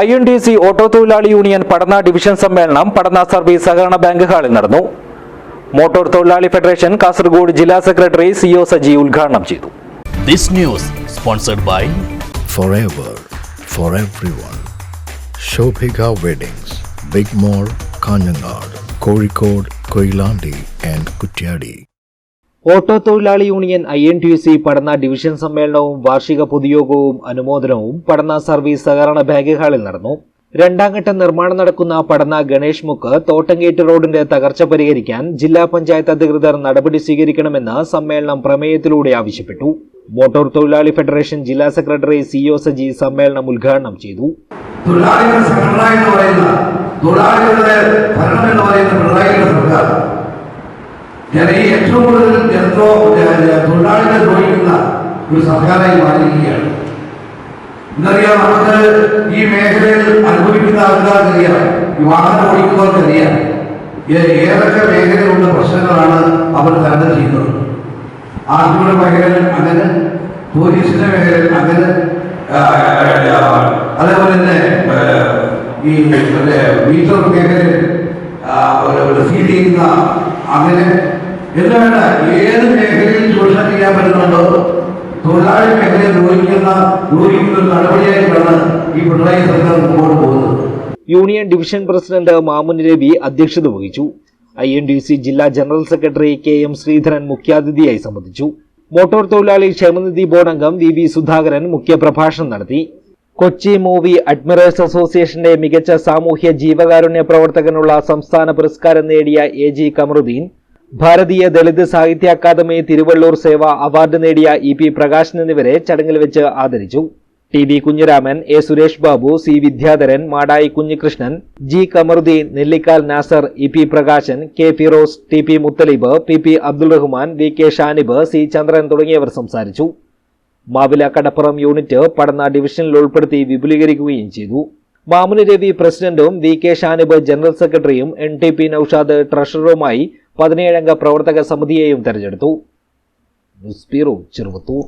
INTUC auto തൊഴിലാളി union പടന്ന division സമ്മേളനം പടന്ന service സഹകരണ ബാങ്ക് ഹാളിൽ നടന്നു. മോട്ടോർ തൊഴിലാളി ഫെഡറേഷൻ കാസർഗോഡ് ജില്ലാ സെക്രട്ടറി CO സജി ഉദ്ഘാടനം ചെയ്തു. This news sponsored by Forever for everyone. Shobhika Weddings, Big Mall, Kanyanad, Kozhikode, Koilandi and Kutyadi. Auto തൊഴിലാളി യൂണിയൻ INTUC പടന്ന ഡിവിഷൻ സമ്മേളനവും വാർഷിക പൊതുയോഗവും അനുമോദനവും പടന്ന സർവീസ് സഹകരണ ബാങ്ക് ഹാളിൽ നടന്നു. രണ്ടാംഘട്ട നിർമ്മാണം നടക്കുന്ന പടന്ന ഗണേഷ് മുക്ക് തോട്ടംഗേറ്റ് റോഡിന്റെ തകർച്ച പരിഹരിക്കാൻ ജില്ലാ പഞ്ചായത്ത് അധികൃതർ നടപടി സ്വീകരിക്കണമെന്ന് സമ്മേളനം പ്രമേയത്തിലൂടെ ആവശ്യപ്പെട്ടു. മോട്ടോർ തൊഴിലാളി ഫെഡറേഷൻ ജില്ലാ സെക്രട്ടറി CO സജി സമ്മേളനം ഉദ്ഘാടനം ചെയ്തു. ഏറ്റവും കൂടുതൽ തൊഴിലാളികളെ ദ്രോഹിക്കുന്ന ഒരു സർക്കാരായി മാറിയിരിക്കുകയാണ്. ഇന്നറിയാം, നമുക്ക് ഈ മേഖലയിൽ അനുഭവിക്കുന്ന ആൾക്കാർക്കറിയാം, ഈ വാഹനം ഓടിക്കുന്നവർക്കറിയാം ഏതൊക്കെ മേഖലയിലുള്ള പ്രശ്നങ്ങളാണ് അവർ തരണം ചെയ്യുന്നത്. ആർട്ടിയുടെ മേഖലയിൽ അങ്ങനെ, പോലീസിന്റെ മേഖലയിൽ അങ്ങനെ, അതേപോലെ തന്നെ ഈ മീറ്റർ മേഖലയിൽ ഫീൽ ചെയ്യുന്ന അങ്ങനെ എല്ലാം വേണ്ട ഏത് മേഖലയിൽ ചൂഷണം ചെയ്യാൻ പറ്റുന്നുണ്ടോ തൊഴിലാളി മേഖലയെ ദ്രോഹിക്കുന്ന ഒരു നടപടിയായിട്ടാണ് ഈ പിണറായി സർക്കാർ മുമ്പോട്ട് പോകുന്നത്. Union division president Mamun Ravi അധ്യക്ഷത വഹിച്ചു. INTUC ജില്ലാ ജനറൽ സെക്രട്ടറി KM ശ്രീധരൻ മുഖ്യാതിഥിയായി സംബന്ധിച്ചു. മോട്ടോർ തൊഴിലാളി ക്ഷേമനിധി ബോർഡ് അംഗം VV സുധാകരൻ മുഖ്യപ്രഭാഷണം നടത്തി. കൊച്ചി മൂവി അഡ്മിറേഴ്സ് അസോസിയേഷന്റെ മികച്ച സാമൂഹ്യ ജീവകാരുണ്യ പ്രവർത്തകനുള്ള സംസ്ഥാന പുരസ്കാരം നേടിയ AG കമറുദ്ദീൻ, ഭാരതീയ ദളിത് സാഹിത്യ അക്കാദമി തിരുവള്ളൂർ സേവ അവാർഡ് നേടിയ EP പ്രകാശൻ എന്നിവരെ ചടങ്ങിൽ വെച്ച് ആദരിച്ചു. TB Kunhiraman, A Suresh Babu, C Vidyadharan, Madayi Kunhikrishnan, G Kamaruddin, Nellikkal Nasar, EP Prakashan, K Firoz, TP Muthalib, PP Abdul Rahman, VK Shanib, C ചന്ദ്രൻ തുടങ്ങിയവർ സംസാരിച്ചു. മാവില കടപ്പുറം യൂണിറ്റ് പടന്ന ഡിവിഷനിൽ ഉൾപ്പെടുത്തി വിപുലീകരിക്കുകയും ചെയ്തു. മാമുൻ രവി പ്രസിഡന്റും VK ഷാനിബ് ജനറൽ സെക്രട്ടറിയും NTP നൌഷാദ് ട്രഷററുമായി 17 അംഗ പ്രവർത്തക സമിതിയെയും തെരഞ്ഞെടുത്തു. News bureau, Cheruvathur.